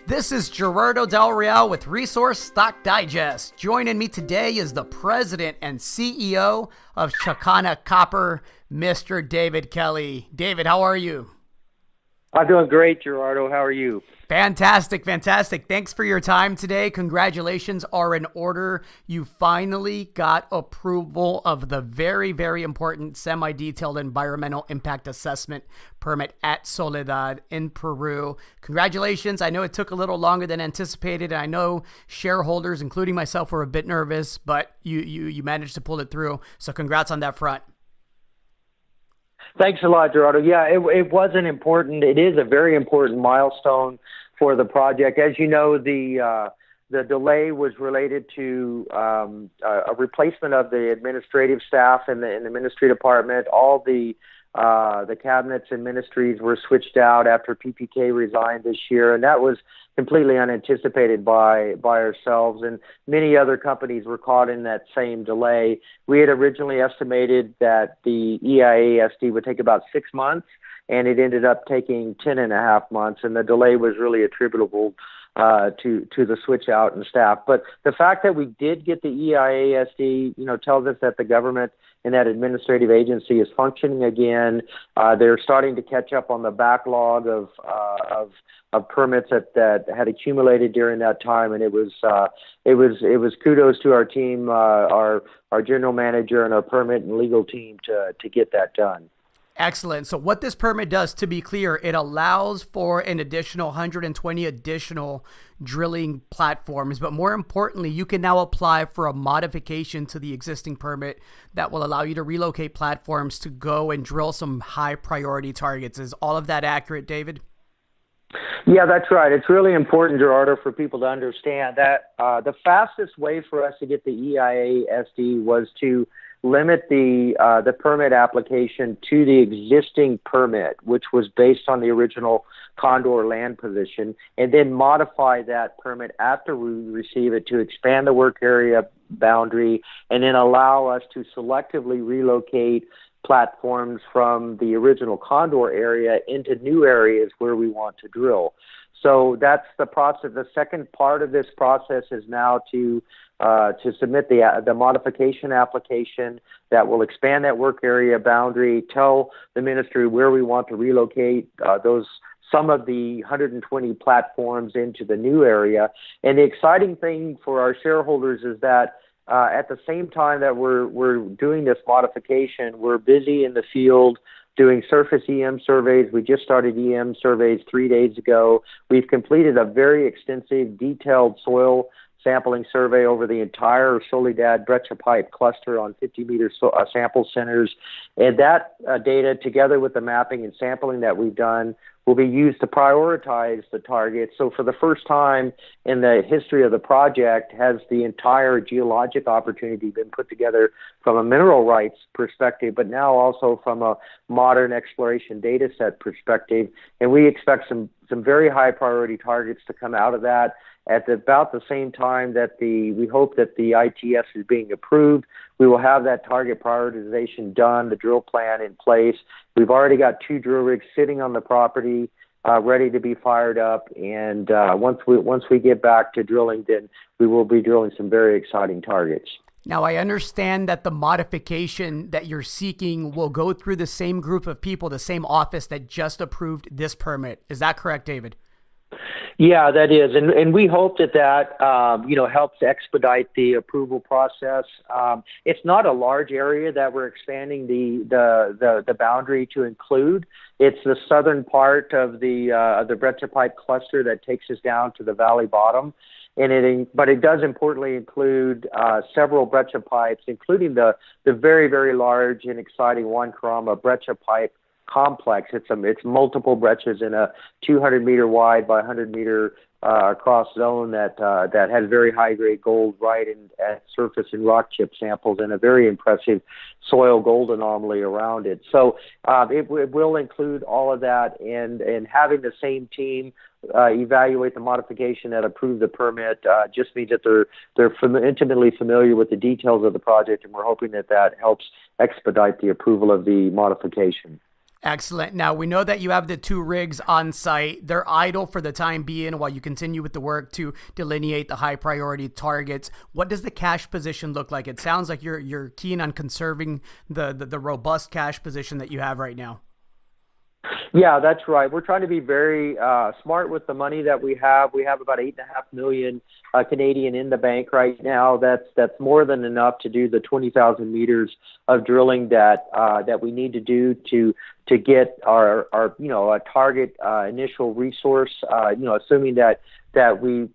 This is Gerardo Del Real with Resource Stock Digest. Joining me today is the president and CEO of Chakana Copper, Mr. David Kelley. David, how are you? I'm doing great, Gerardo. How are you? Fantastic, fantastic. Thanks for your time today. Congratulations are in order. You finally got approval of the very, very important semi-detailed environmental impact assessment permit at Soledad in Peru. Congratulations. I know it took a little longer than anticipated. And I know shareholders, including myself, were a bit nervous, but you managed to pull it through. So congrats on that front. Thanks a lot, Gerardo. Yeah, it was an important, it is a very important milestone for the project. As you know, the delay was related to a replacement of the administrative staff in the ministry department. All the cabinets and ministries were switched out after PPK resigned this year, and that was completely unanticipated by ourselves, and many other companies were caught in that same delay. We had originally estimated that the EIA-SD would take about 6 months, and it ended up taking 10 and a half months, and the delay was really attributable to the switch out in staff. But the fact that we did get the EIA-SD, tells us that the government and that administrative agency is functioning again. They're starting to catch up on the backlog of permits that had accumulated during that time, and it was kudos to our team, our general manager, and our permit and legal team to get that done. Excellent. So what this permit does, to be clear, it allows for an additional 120 additional drilling platforms. But more importantly, you can now apply for a modification to the existing permit that will allow you to relocate platforms to go and drill some high priority targets. Is all of that accurate, David? Yeah, that's right. It's really important, Gerardo, for people to understand that the fastest way for us to get the EIA-SD was to limit the permit application to the existing permit, which was based on the original Condor land position, and then modify that permit after we receive it to expand the work area boundary, and then allow us to selectively relocate platforms from the original Condor area into new areas where we want to drill. So that's the process. The second part of this process is now to submit the modification application that will expand that work area boundary, tell the ministry where we want to relocate some of the 120 platforms into the new area. And the exciting thing for our shareholders is that at the same time that we're doing this modification, we're busy in the field doing surface EM surveys. We just started EM surveys 3 days ago. We've completed a very extensive, detailed soil sampling survey over the entire Soledad breccia pipe cluster on 50-meter sample centers. And that data, together with the mapping and sampling that we've done, will be used to prioritize the targets. So for the first time in the history of the project, has the entire geologic opportunity been put together from a mineral rights perspective, but now also from a modern exploration data set perspective. And we expect some very high priority targets to come out of that at about the same time that we hope that the ITS is being approved. We will have that target prioritization done, the drill plan in place. We've already got 2 drill rigs sitting on the property, ready to be fired up. And once we get back to drilling, then we will be drilling some very exciting targets. Now, I understand that the modification that you're seeking will go through the same group of people, the same office that just approved this permit. Is that correct, David? Yeah, that is, and we hope that helps expedite the approval process. It's not a large area that we're expanding the boundary to include. It's the southern part of the breccia pipe cluster that takes us down to the valley bottom, but it does importantly include several breccia pipes, including the very, very large and exciting Juan Caramba breccia pipe complex. It's multiple breccias in a 200-meter wide by 100-meter across zone that has very high-grade gold right at surface and rock chip samples and a very impressive soil gold anomaly around it. So it will include all of that, and having the same team evaluate the modification that approved the permit just means that they're intimately familiar with the details of the project, and we're hoping that helps expedite the approval of the modification. Excellent. Now, we know that you have the 2 rigs on site. They're idle for the time being while you continue with the work to delineate the high priority targets. What does the cash position look like? It sounds like you're keen on conserving the robust cash position that you have right now. Yeah, that's right. We're trying to be very smart with the money that we have. We have about 8.5 million Canadian in the bank right now. That's more than enough to do the 20,000 meters of drilling that we need to do to get our a target initial resource. Assuming that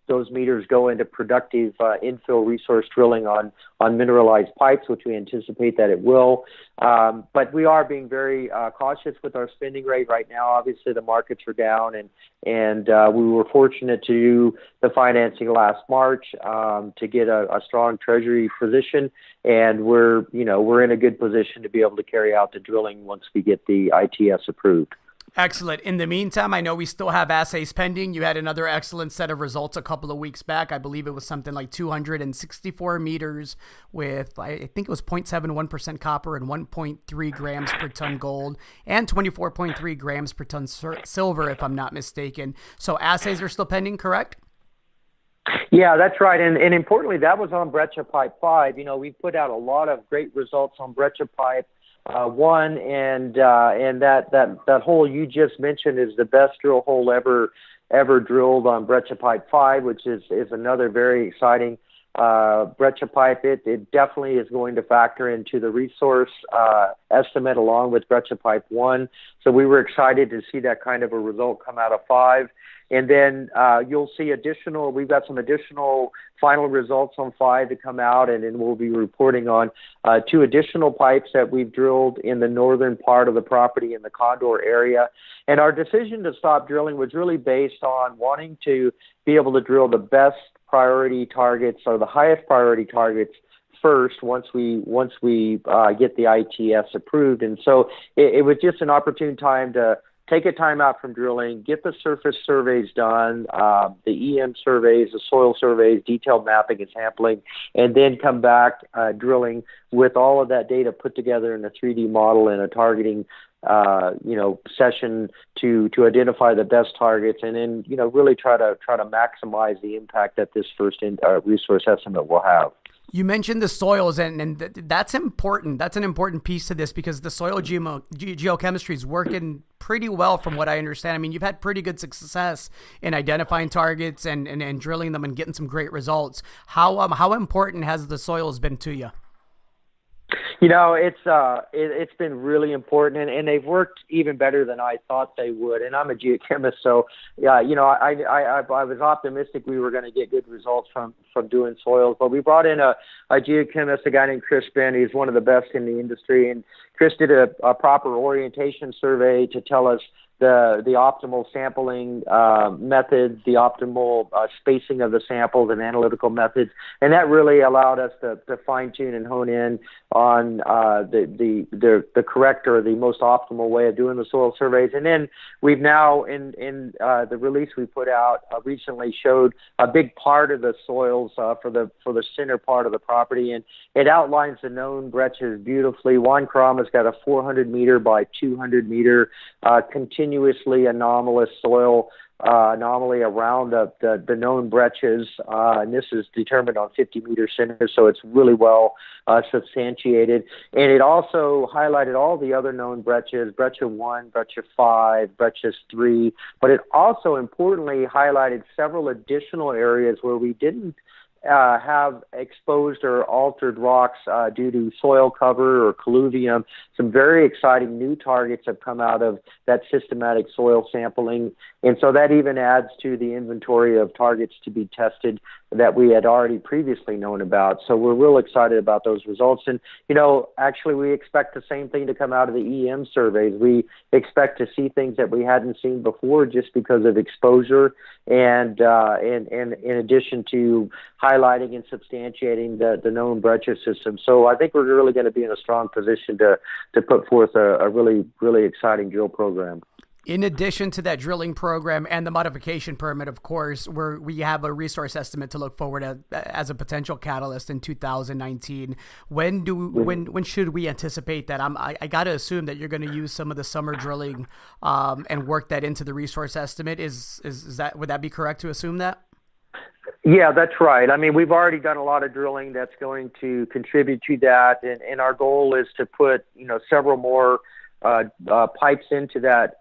those meters go into productive infill resource drilling on mineralized pipes, which we anticipate that it will. But we are being very cautious with our spending rate right now. Obviously, the markets are down, and we were fortunate to do the financing last March to get a strong treasury position, and we're in a good position to be able to carry out the drilling once we get the ITS approved. Excellent. In the meantime, I know we still have assays pending. You had another excellent set of results a couple of weeks back. I believe it was something like 264 meters with, I think it was 0.71% copper and 1.3 grams per ton gold and 24.3 grams per ton silver, if I'm not mistaken. So assays are still pending, correct? Yeah, that's right. And importantly, that was on Breccia Pipe 5. We put out a lot of great results on Breccia Pipe 1, and that hole you just mentioned is the best drill hole ever drilled on Breccia Pipe 5, which is another very exciting Breccia Pipe. It definitely is going to factor into the resource estimate along with Breccia Pipe 1. So we were excited to see that kind of a result come out of 5. And then you'll see we've got some additional final results on 5 to come out, and then we'll be reporting on 2 additional pipes that we've drilled in the northern part of the property in the Condor area. And our decision to stop drilling was really based on wanting to be able to drill the best priority targets or the highest priority targets first once we get the ITS approved. And so it was just an opportune time to take a time out from drilling, get the surface surveys done, the EM surveys, the soil surveys, detailed mapping and sampling, and then come back drilling with all of that data put together in a 3D model and a targeting session to identify the best targets, and then really try to maximize the impact that this first resource estimate will have. You mentioned the soils, and that's important. That's an important piece to this because the soil geochemistry is working pretty well from what I understand. I mean, you've had pretty good success in identifying targets and drilling them and getting some great results. How important has the soils been to you? It's been really important, and they've worked even better than I thought they would. And I'm a geochemist, so I was optimistic we were going to get good results from doing soils. But we brought in a geochemist, a guy named Chris Ben. He's one of the best in the industry, and Chris did a proper orientation survey to tell us the optimal sampling methods, the optimal spacing of the samples and analytical methods, and that really allowed us to fine tune and hone in on the correct or the most optimal way of doing the soil surveys. And then we've now in the release we put out recently showed a big part of the soils for the center part of the property, and it outlines the known breccias beautifully. Juan Carama's got a 400 meter by 200 meter continuously anomalous soil anomaly around the known breccias, and this is determined on 50-meter centers, so it's really well substantiated. And it also highlighted all the other known breccias, Breccia 1, Breccia 5, Breccia 3, but it also importantly highlighted several additional areas where we didn't have exposed or altered rocks due to soil cover or colluvium. Some very exciting new targets have come out of that systematic soil sampling. And so that even adds to the inventory of targets to be tested that we had already previously known about. So we're real excited about those results. And, actually we expect the same thing to come out of the EM surveys. We expect to see things that we hadn't seen before just because of exposure and in addition to highlighting and substantiating the known breccia system. So I think we're really going to be in a strong position to put forth a really, really exciting drill program. In addition to that drilling program and the modification permit, of course, we have a resource estimate to look forward at as a potential catalyst in 2019. When should we anticipate that? I got to assume that you're going to use some of the summer drilling and work that into the resource estimate. Would that be correct to assume that? Yeah, that's right. I mean, we've already done a lot of drilling that's going to contribute to that, and our goal is to put several more pipes into that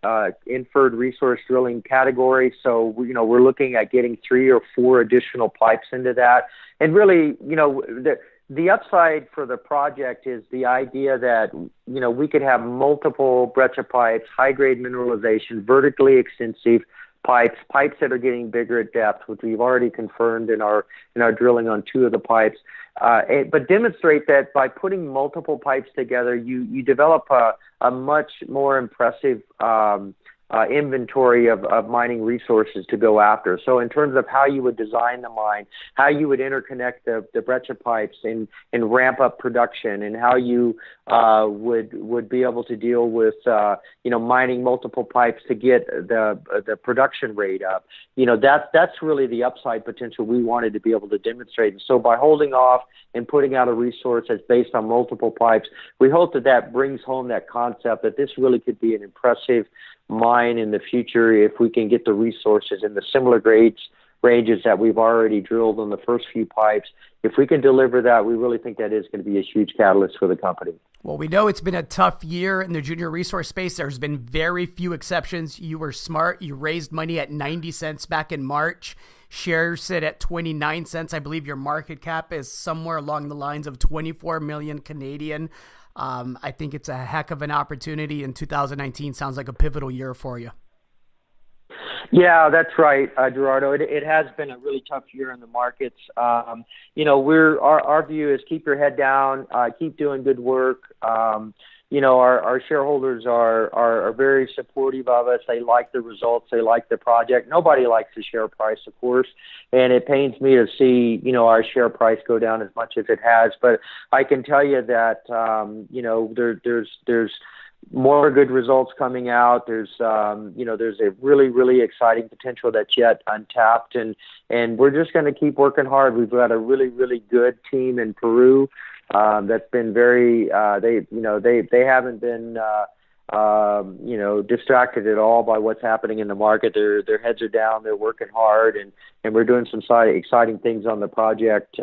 inferred resource drilling category. So we're looking at getting 3 or 4 additional pipes into that. And really, the upside for the project is the idea that we could have multiple breccia pipes, high grade mineralization, vertically extensive pipes that are getting bigger at depth, which we've already confirmed in our drilling on 2 of the pipes. But demonstrate that by putting multiple pipes together, you develop a much more impressive inventory of mining resources to go after. So in terms of how you would design the mine, how you would interconnect the breccia pipes and ramp up production, and how you would be able to deal with mining multiple pipes to get the production rate up. That's really the upside potential we wanted to be able to demonstrate. And so by holding off and putting out a resource that's based on multiple pipes, we hope that brings home that concept that this really could be an impressive mine in the future if we can get the resources in the similar ranges that we've already drilled on the first few pipes. If we can deliver that, we really think that is going to be a huge catalyst for the company. Well, we know it's been a tough year in the junior resource space. There's been very few exceptions. You were smart. You raised money at 90 cents back in March. Shares sit at 29 cents. I believe your market cap is somewhere along the lines of 24 million Canadian. I think it's a heck of an opportunity, and 2019 sounds like a pivotal year for you. Yeah, that's right, Gerardo. It has been a really tough year in the markets. Our view is keep your head down, keep doing good work. Our shareholders are very supportive of us. They like the results. They like the project. Nobody likes the share price, of course, and it pains me to see our share price go down as much as it has. But I can tell you that there's more good results coming out. There's a really, really exciting potential that's yet untapped, and we're just going to keep working hard. We've got a really, really good team in Peru that's been very they haven't been distracted at all by what's happening in the market. Their heads are down. They're working hard, and we're doing some exciting things on the project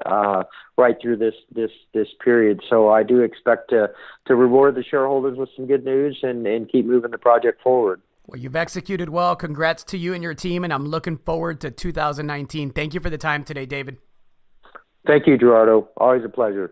right through this period. So I do expect to reward the shareholders with some good news and keep moving the project forward. Well, you've executed well. Congrats to you and your team, and I'm looking forward to 2019. Thank you for the time today, David. Thank you, Gerardo. Always a pleasure.